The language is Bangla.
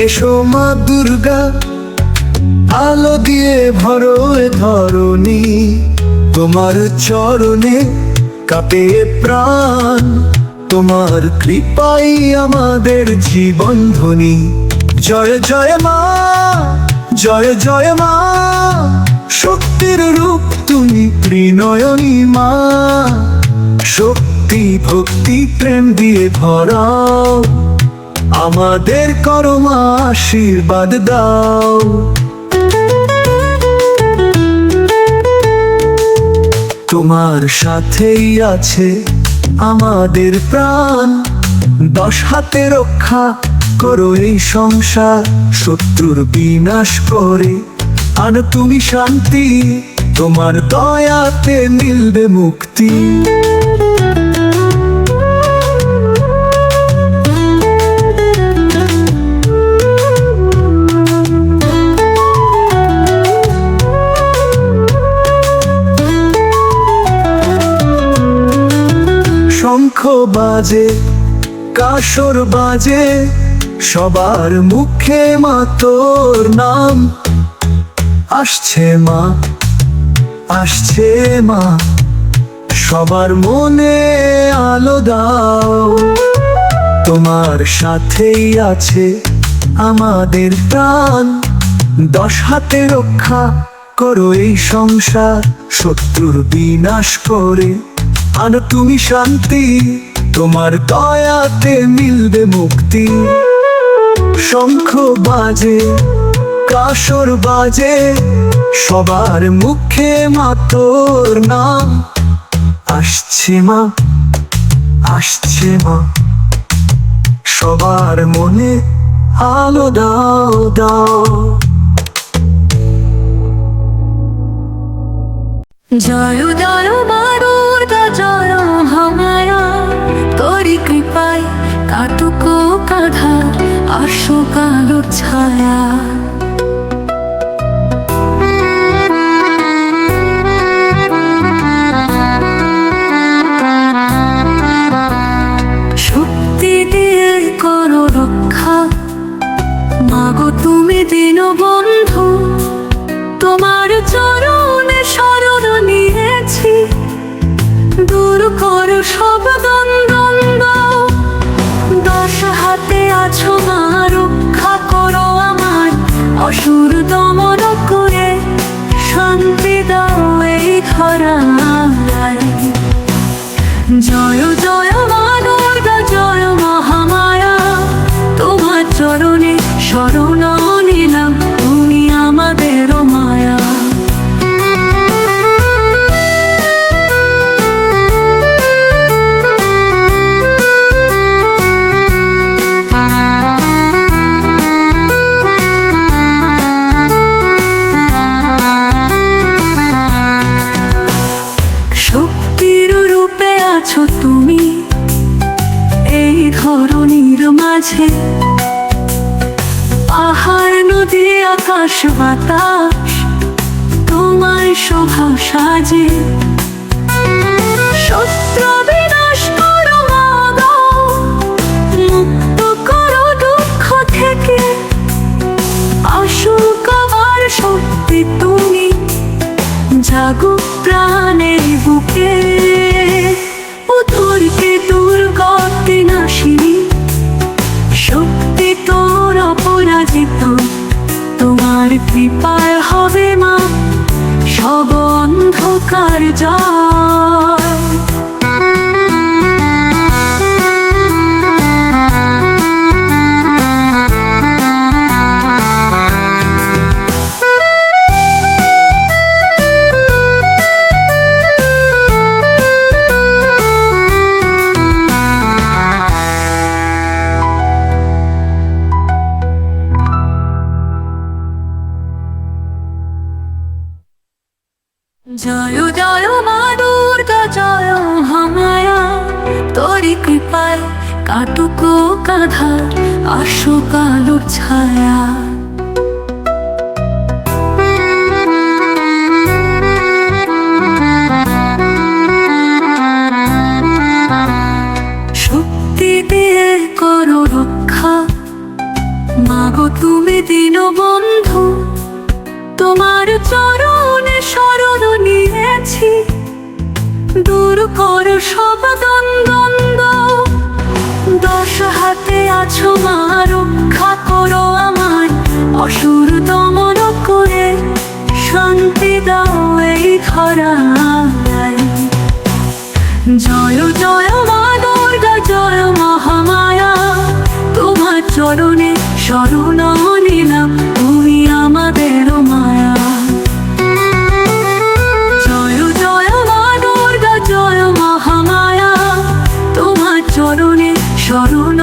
এসো মা দুর্গা, আলো দিয়ে ভরো এ ধরণী, তোমার চরণে কাঁপে প্রাণ, তোমার কৃপাই আমাদের জীবন ধ্বনি। জয় জয় মা, জয় জয় মা, শক্তির রূপ তুমি ত্রিনয়নী মা। শক্তি ভক্তি প্রেম দিয়ে ভরাও, আমাদের করো মা আশীর্বাদ দাও। তোমার সাথেই আছে আমাদের প্রাণ, 10 হাতে রক্ষা করো এই সংসার, শত্রুর বিনাশ করে আনো তুমি শান্তি, তোমার দয়াতে মিলবে মুক্তি। শঙ্খ বাজে কাসর বাজে, সবার মুখে মা তোর নাম। আসছে মা, আসছে মা, সবার মনে আলো দাও। তোমার সাথেই আছে আমাদের প্রাণ, 10 হাতে রক্ষা করো এই সংসার, শত্রুর বিনাশ করে আনো তুমি শান্তি, তোমার দয়াতে মিলবে মুক্তি। শঙ্খ বাজে কাসর বাজে, সবার মুখে মা তোর নাম। আসছে মা, আসছে মা, সবার মনে আলো দাও দাও। জয় জয় মা দুর্গা, জয় মহামায়া, তোরি কৃপায় কাটুক কাঁধা আসো কালোর ছায়া। শক্তি দিয়ে করো রক্ষা, মাগো তুমি দীনবন্ধু, তোমার চরণে শরণ নিয়েছি, দূর করো সব দ্বন্দ্ব। 10 হাতে আছো মা, রক্ষা করো আমার, অসুর দমন করে শান্তি দাও এই ধরায়। জয় জয় মা দুর্গা, জয় মহামায়া, তোমার চরণে শরণ নিলাম, তুমি আমাদের মায়া। শক্তির রূপে আছো তুমি এই ধরণীর মাঝে, পাহাড় নদী আকাশ বাতাস তোমার শোভা সাজে। শত্রু বিনাশ করো মাগো, মুক্ত করো দুঃখ থেকে, আসুক আবার শক্তি তুমি, জাগো প্রাণের বুকে। উত্তরকে দুর্গতি নাশিনী, শক্তি তোর অপরাজিত, তোমার কৃপায় হবে মা সব অন্ধকার জয়। জয় জয় মা দুর্গা, জয় মহামায়া, তোরি কৃপায় কাটুক কাঁধা আসো কালোর ছায়া। শক্তি দিয়ে করো রক্ষা, মাগো আছো মা রক্ষা করো আমায় অসুর দমন করে শান্তি দাও এই ধরায়। জয় জয় মা দুর্গা জয় মহামায়া, তোমার চরণে শরণ নিলাম, তুমি আমাদের মায়া। জয় জয় মা দুর্গা জয় মহামায়া, তোমার চরণে শরণ